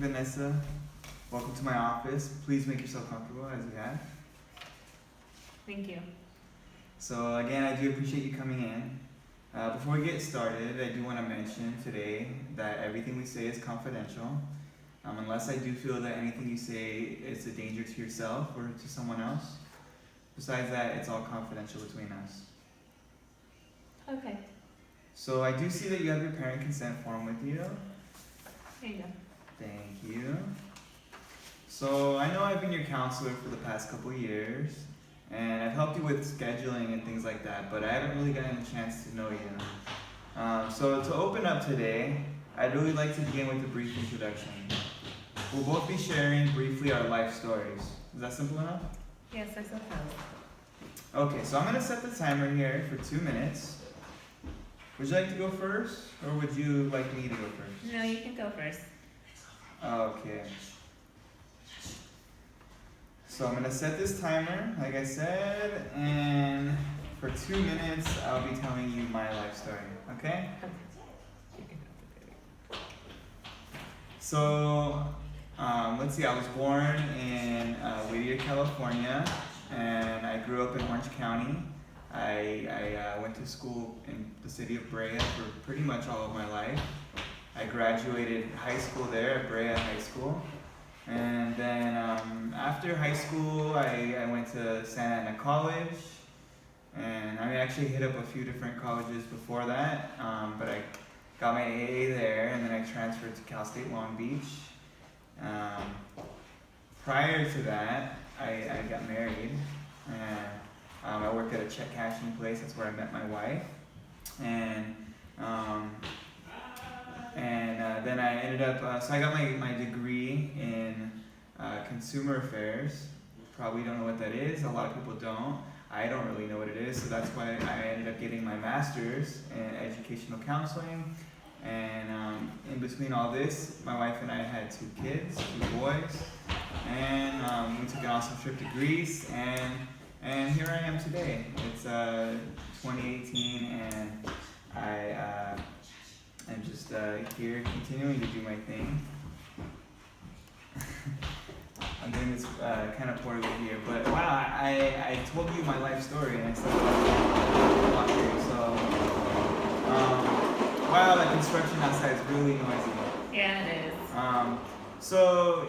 Vanessa. Welcome to my office. Please make yourself comfortable as you have. Thank you. So again, I do appreciate you coming in. Before we get started, I do want to mention today that everything we say is confidential. Unless I do feel that anything you say is a danger to yourself or to someone else. Besides that, it's all confidential between us. Okay. So I do see that you have your parent consent form with you. Here you go. Thank you. So I know I've been your counselor for the past couple of years, and I've helped you with scheduling and things like that, but I haven't really gotten a chance to know you. So to open up today, I'd really like to begin with a brief introduction. We'll both be sharing briefly our life stories. Is that simple enough? Yes, I suppose. Okay, so I'm going to set the timer here for 2 minutes. Would you like to go first, or would you like me to go first? No, you can go first. Okay. So I'm going to set this timer, like I said, and for 2 minutes I'll be telling you my life story, okay? So, let's see, I was born in Whittier, California, and I grew up in Orange County. I went to school in the city of Brea for pretty much all of my life. I graduated high school there at Brea High School. And then after high school, I went to Santa Ana College. And I actually hit up a few different colleges before that, but I got my AA there, and then I transferred to Cal State Long Beach. Prior to that, I got married, and I worked at a check cashing place. That's where I met my wife, and then I ended up. So I got my degree in consumer affairs. Probably don't know what that is. A lot of people don't. I don't really know what it is, so that's why I ended up getting my master's in educational counseling. And in between all this, my wife and I had 2 kids, 2 boys, and we took an awesome trip to Greece, and here I am today. It's 2018, and I'm just here continuing to do my thing. I'm doing this kind of poorly here, but wow, I told you my life story, and I said wow, the construction outside is really noisy. Yeah, it is. So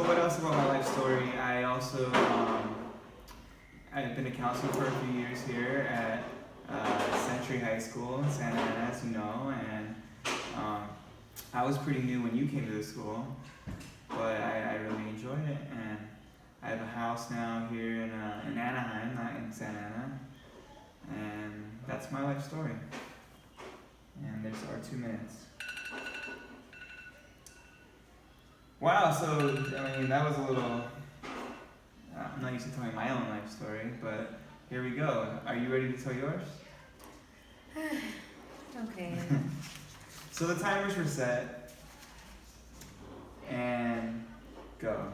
what else about my life story? I also I've been a counselor for a few years here at Century High School in Santa Ana, as you know, and I was pretty new when you came to the school, but I really enjoyed it, and I have a house now here in Anaheim, not in Santa Ana, and that's my life story. And there's our 2 minutes. Wow, so I mean that was a little. I'm not used to telling my own life story, but here we go. Are you ready to tell yours? Okay. So the timers were set, and go.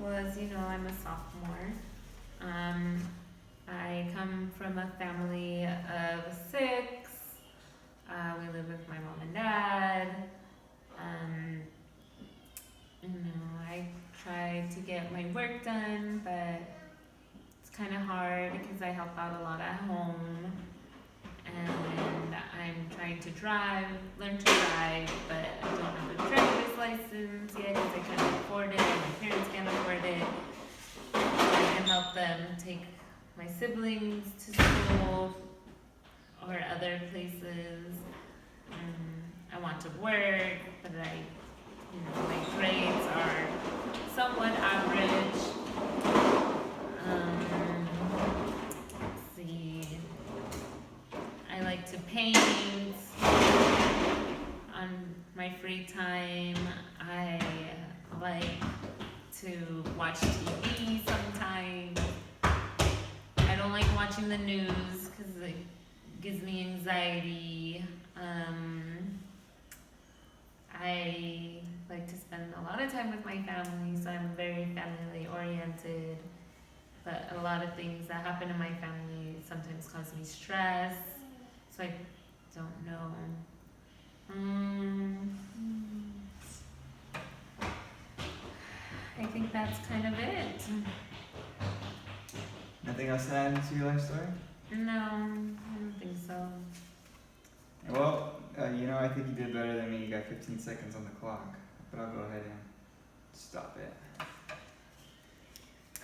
Well, as you know, I'm a sophomore. I come from a family of 6. We live with my mom and dad. I try to get my work done, but it's kind of hard because I help out a lot at home. And I'm trying to learn to drive, but I don't have a driver's license yet because I can't afford it, and my parents can't afford it. I can help them take my siblings to school or other places. I want to work, but my grades are somewhat average. Let's see. I like to paint on my free time. I like to watch TV sometimes. I don't like watching the news because it gives me anxiety. I like to spend a lot of time with my family, so I'm very family oriented. But a lot of things that happen in my family sometimes cause me stress, so I don't know. that's kind of it. Nothing else to add to your life story? No, I don't think so. Well, I think you did better than me. You got 15 seconds on the clock, but I'll go ahead and stop it.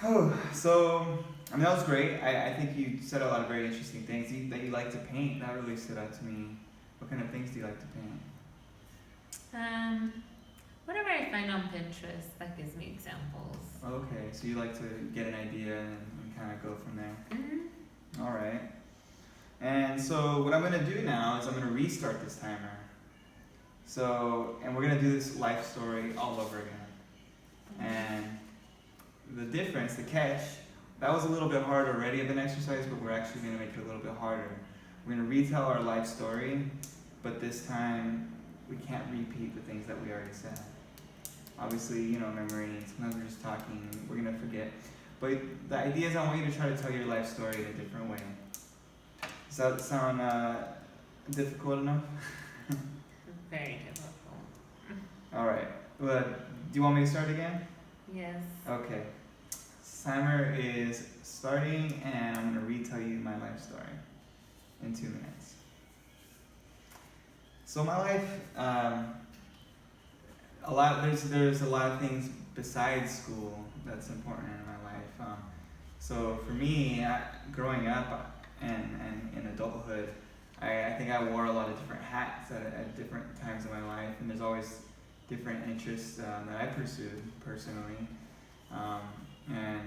Oh, so, that was great. I think you said a lot of very interesting things. That you like to paint, that really stood out to me. What kind of things do you like to paint? Whatever I find on Pinterest, that gives me examples. Okay, so you like to get an idea and kind of go from there. Mm-hmm. All right. And so what I'm going to do now is I'm going to restart this timer. So, and we're going to do this life story all over again. And the difference, the catch, that was a little bit hard already of an exercise, but we're actually going to make it a little bit harder. We're going to retell our life story, but this time we can't repeat the things that we already said. Obviously, memory, and sometimes we're just talking, we're going to forget. But the idea is I want you to try to tell your life story in a different way. Does that sound difficult enough? Very difficult. All right. Well, do you want me to start again? Yes. Okay. Timer is starting, and I'm going to retell you my life story in 2 minutes. So my life, there's a lot of things besides school that's important in my life. So for me, growing up and in adulthood, I think I wore a lot of different hats at different times in my life, and there's always different interests that I pursued personally. And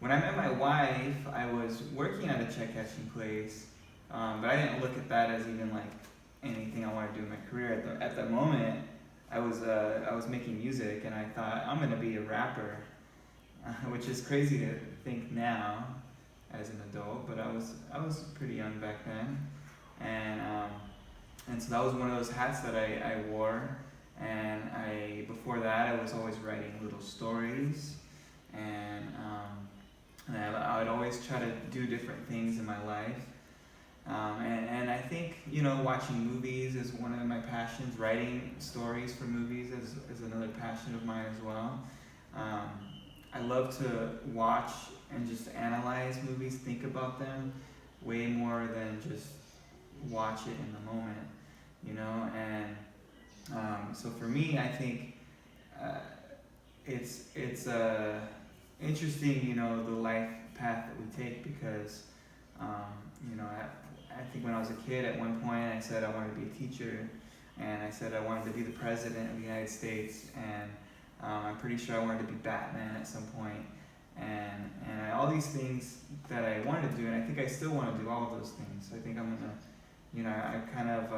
when I met my wife, I was working at a check cashing place, but I didn't look at that as even like anything I wanted to do in my career. At the moment, I was making music, and I thought I'm gonna be a rapper, which is crazy to think now as an adult, but I was pretty young back then, and so that was one of those hats that I wore. And before that, I was always writing little stories, and I would always try to do different things in my life. And I think, watching movies is one of my passions. Writing stories for movies is another passion of mine as well. I love to watch and just analyze movies, think about them way more than just watch it in the moment, and so for me, I think it's interesting, the life path that we take, because I think when I was a kid, at one point I said I wanted to be a teacher, and I said I wanted to be the president of the United States, and I'm pretty sure I wanted to be Batman at some point, and all these things that I wanted to do, and I think I still want to do all of those things. I think I'm gonna, I kind of,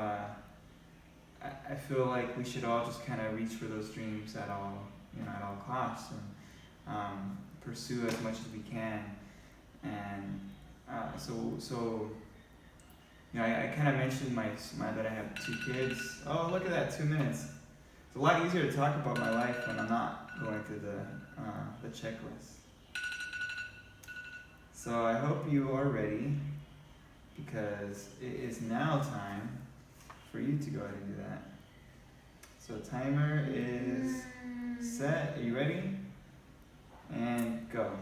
I feel like we should all just kind of reach for those dreams at all costs, and pursue as much as we can, and so. I kind of mentioned that I have 2 kids. Oh, look at that, 2 minutes. It's a lot easier to talk about my life when I'm not going through the checklist. So I hope you are ready, because it is now time for you to go ahead and do that. So timer is set. Are you ready? And go.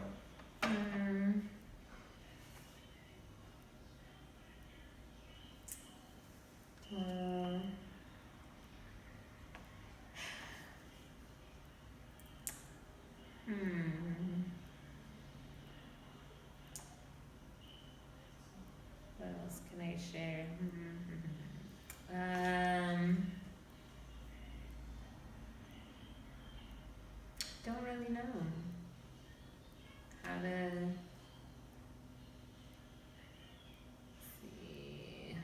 What else can I share? Don't really know how to see.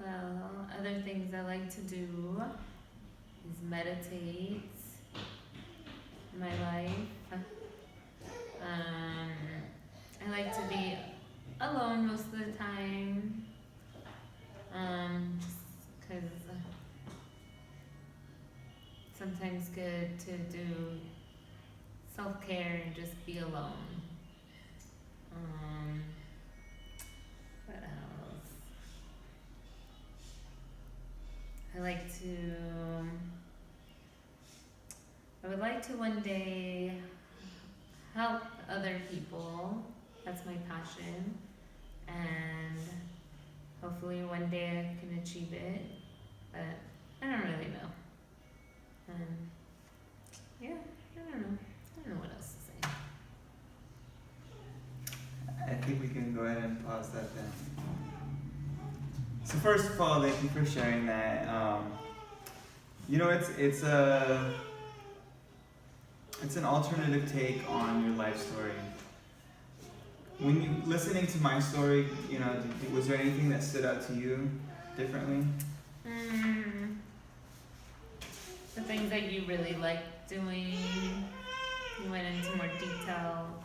Well, other things I like to do is meditate in my life. I like to be alone most of the time. Just because sometimes good to do self-care and just be alone. What else? I would like to one day help other people. That's my passion. And hopefully one day I can achieve it. But I don't really know. And yeah, I don't know. I don't know what else to say. I think we can go ahead and pause that then. So first of all, thank you for sharing that. It's an alternative take on your life story. When you listening to my story, was there anything that stood out to you differently? The things that you really like doing. You went into more detail.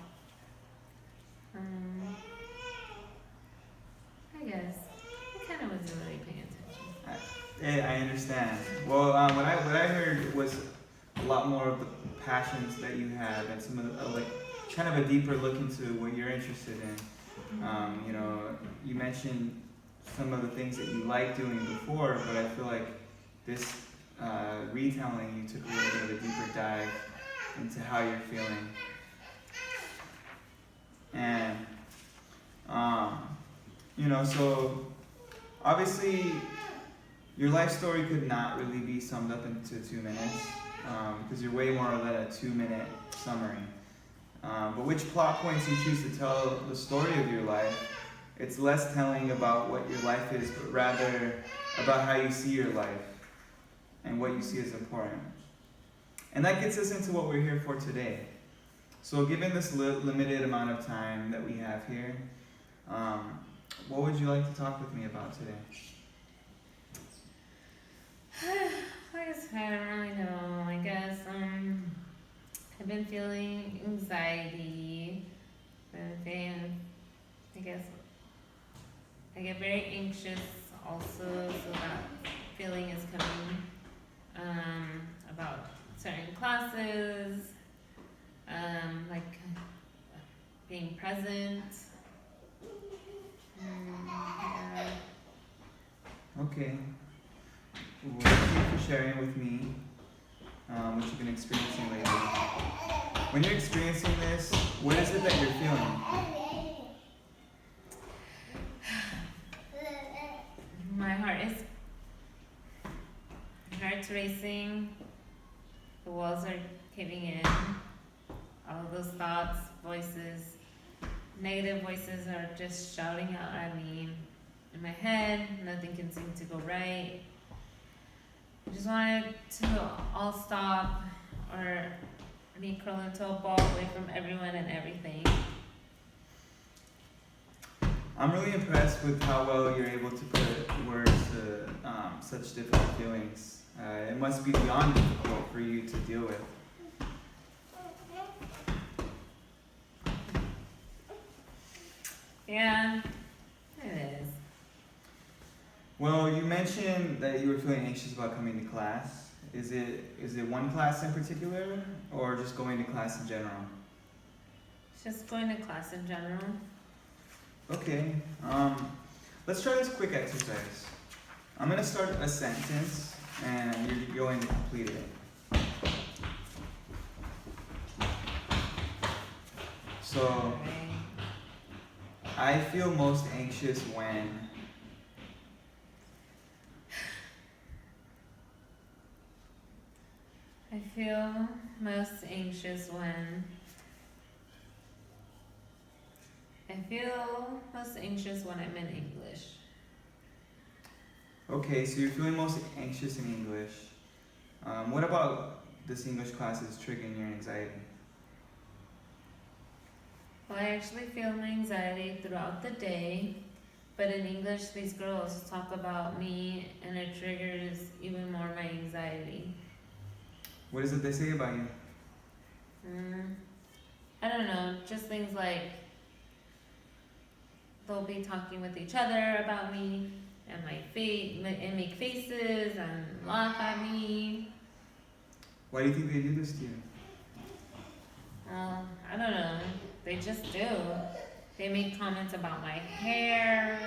I guess I kind of wasn't really paying attention. I understand. Well, what I heard was a lot more of the passions that you have and some of the, kind of a deeper look into what you're interested in. You mentioned some of the things that you liked doing before, but I feel like this retelling, you took a little bit of a deeper dive into how you're feeling. And, so obviously your life story could not really be summed up into 2 minutes, because you're way more than a 2-minute summary. But which plot points you choose to tell the story of your life, it's less telling about what your life is, but rather about how you see your life and what you see as important. And that gets us into what we're here for today. So given this limited amount of time that we have here, what would you like to talk with me about today? I don't really know. I guess I've been feeling anxiety. I guess I get very anxious also, so that feeling is coming about certain classes, like being present. Yeah. Okay. Well, thank you for sharing with me what you've been experiencing lately. When you're experiencing this, what is it that you're feeling? My heart's racing. The walls are caving in. All of those thoughts, voices, negative voices are just shouting out at me in my head. Nothing can seem to go right. I just wanted to all stop, or me curl into a ball away from everyone and everything. I'm really impressed with how well you're able to put words to such difficult feelings. It must be beyond difficult for you to deal with. Yeah, it is. Well, you mentioned that you were feeling anxious about coming to class. Is it one class in particular, or just going to class in general? Just going to class in general. Okay. Let's try this quick exercise. I'm gonna start a sentence, and you're going to complete it. So, I feel most anxious when. I feel most anxious when I'm in English. Okay, so you're feeling most anxious in English. What about this English class is triggering your anxiety? Well, I actually feel my anxiety throughout the day, but in English, these girls talk about me, and it triggers even more my anxiety. What is it they say about you? I don't know, just things like they'll be talking with each other about me, and and make faces and laugh at me. Why do you think they do this to you? I don't know. They just do. They make comments about my hair,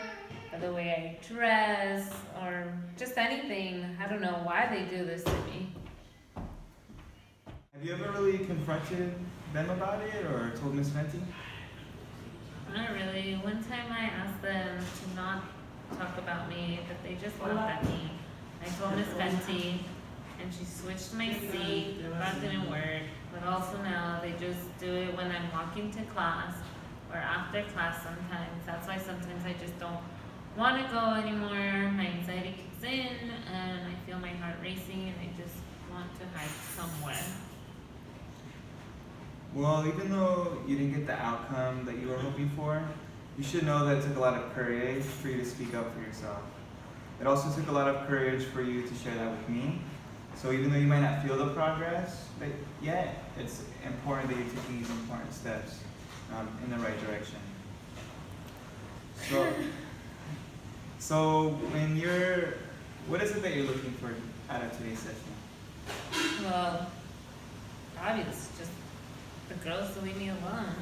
the the way I dress or just anything. I don't know why they do this to me. Have you ever really confronted them about it or told Miss Fenty? Not really. One time I asked them to not talk about me, but they just laughed at me. I told Miss Fenty, and she switched my seat. That didn't work. But also now they just do it when I'm walking to class or after class sometimes. That's why sometimes I just don't want to go anymore. My anxiety kicks in and I feel my heart racing and I just want to hide somewhere. Well, even though you didn't get the outcome that you were hoping for, you should know that it took a lot of courage for you to speak up for yourself. It also took a lot of courage for you to share that with me. So even though you might not feel the progress yet, it's important that you're taking these important steps in the right direction. So what is it that you're looking for out of today's session? Well, obvious, just the girls to leave me alone.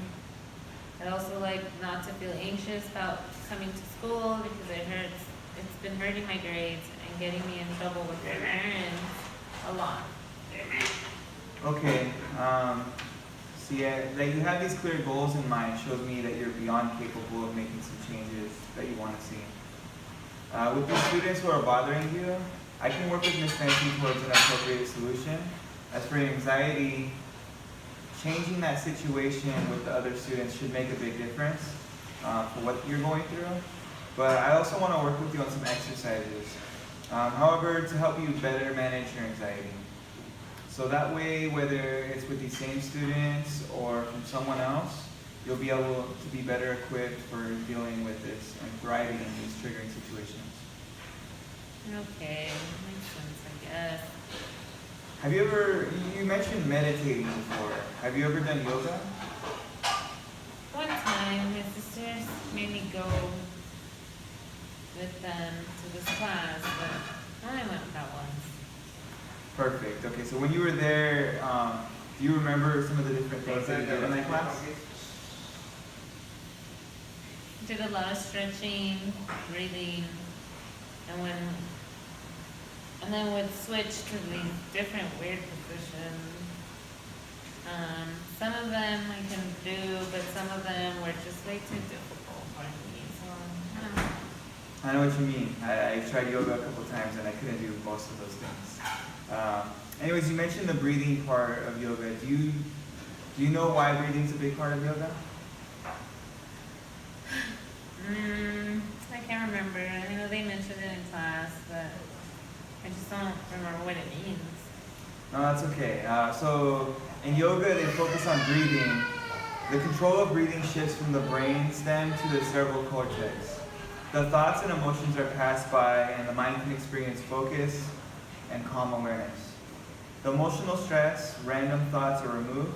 I'd also like not to feel anxious about coming to school because it's been hurting my grades and getting me in trouble with my parents a lot. Okay, see, that you have these clear goals in mind shows me that you're beyond capable of making some changes that you want to see. With the students who are bothering you, I can work with Ms. Fenty towards an appropriate solution. As for your anxiety, changing that situation with the other students should make a big difference for what you're going through. But I also want to work with you on some exercises. However, to help you better manage your anxiety. So that way, whether it's with these same students or from someone else, you'll be able to be better equipped for dealing with this and thriving in these triggering situations. Okay, makes sense, I guess. Have you mentioned meditating before. Have you ever done yoga? One time, my sisters made me go with them to this class, but I only went that once. Perfect. Okay, so when you were there, do you remember some of the different things that you did in that class? Did a lot of stretching, breathing, and then would switch to these different weird positions. Some of them I can do, but some of them were just way too difficult for me. So I don't know. I know what you mean. I tried yoga a couple times and I couldn't do most of those things. Anyways, you mentioned the breathing part of yoga. Do you know why breathing is a big part of yoga? I can't remember. I know they mentioned it in class, but I just don't remember what it means. No, that's okay. So in yoga, they focus on breathing. The control of breathing shifts from the brain stem to the cerebral cortex. The thoughts and emotions are passed by, and the mind can experience focus and calm awareness. The emotional stress, random thoughts are removed.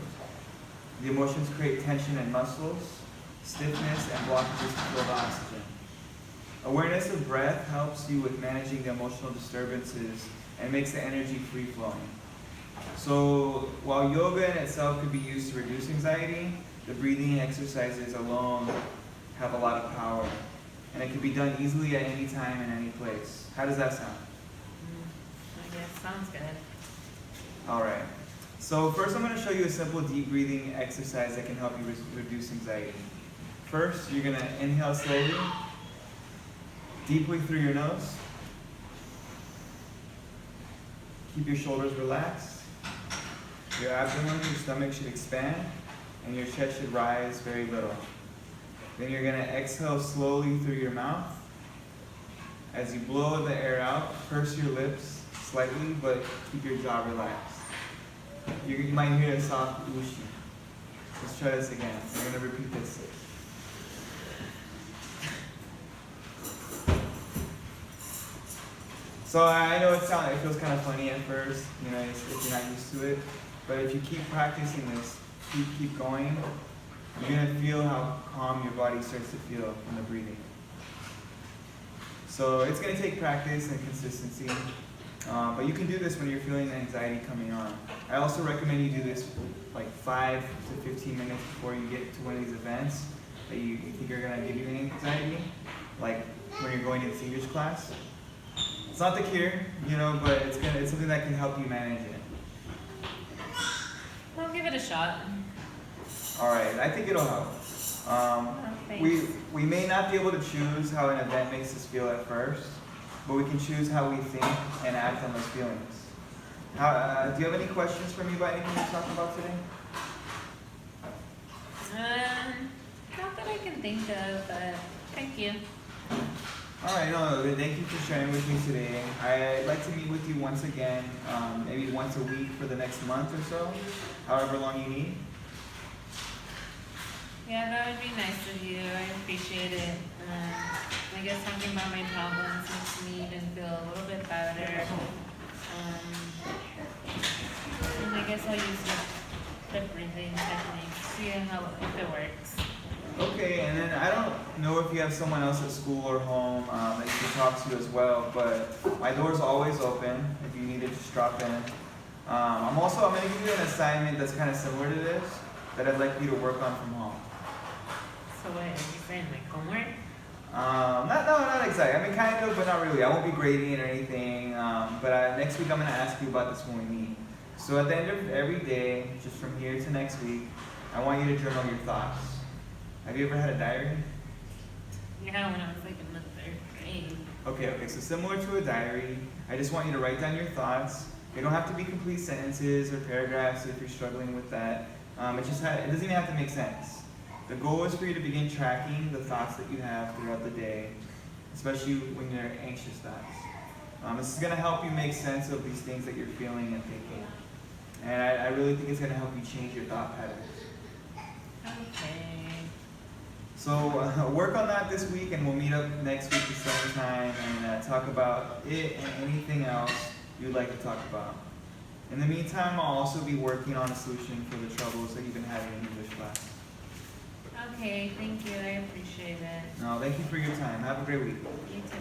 The emotions create tension in muscles, stiffness, and blockages to flow the oxygen. Awareness of breath helps you with managing the emotional disturbances and makes the energy free-flowing. So while yoga in itself could be used to reduce anxiety, the breathing exercises alone have a lot of power. And it can be done easily at any time and any place. How does that sound? I guess sounds good. All right. So first I'm going to show you a simple deep breathing exercise that can help you reduce anxiety. First, you're going to inhale slowly, deeply through your nose. Keep your shoulders relaxed. Your abdomen, your stomach should expand, and your chest should rise very little. Then you're going to exhale slowly through your mouth. As you blow the air out, purse your lips slightly, but keep your jaw relaxed. You might hear a soft whooshing. Let's try this again. We're going to repeat this. So I know it feels kind of funny at first, if you're not used to it. But if you keep practicing this, keep going, you're going to feel how calm your body starts to feel from the breathing. So it's going to take practice and consistency. But you can do this when you're feeling the anxiety coming on. I also recommend you do this like 5 to 15 minutes before you get to one of these events that you think are going to give you anxiety. Like when you're going into English class. It's not the cure, you know, but it's something that can help you manage it. I'll give it a shot. All right, I think it'll help. We may not be able to choose how an event makes us feel at first, but we can choose how we think and act on those feelings. Do you have any questions for me about anything we're talking about today? Not that I can think of, but thank you. All right, no, thank you for sharing with me today. I'd like to meet with you once again, maybe once a week for the next month or so, however long you need. Yeah, that would be nice of you. I appreciate it. I guess talking about my problems makes me even feel a little bit better. And I guess I'll use the breathing technique, see how if it works. Okay, and then I don't know if you have someone else at school or home that you can talk to as well, but my door's always open if you need to just drop in. I'm going to give you an assignment that's kind of similar to this that I'd like you to work on from home. So what are you saying, like homework? Not exactly. I mean, kind of, but not really. I won't be grading it or anything. But next week I'm going to ask you about this when we meet. So at the end of every day, just from here to next week, I want you to journal your thoughts. Have you ever had a diary? Yeah, when I was like in the 3rd grade. Okay, so similar to a diary, I just want you to write down your thoughts. They don't have to be complete sentences or paragraphs if you're struggling with that. It doesn't even have to make sense. The goal is for you to begin tracking the thoughts that you have throughout the day, especially when you're anxious thoughts. This is going to help you make sense of these things that you're feeling and thinking. And I really think it's going to help you change your thought patterns. Okay. So work on that this week, and we'll meet up next week the same time and talk about it and anything else you'd like to talk about. In the meantime, I'll also be working on a solution for the troubles that you've been having in English class. Okay, thank you. I appreciate it. No, thank you for your time. Have a great week. You too.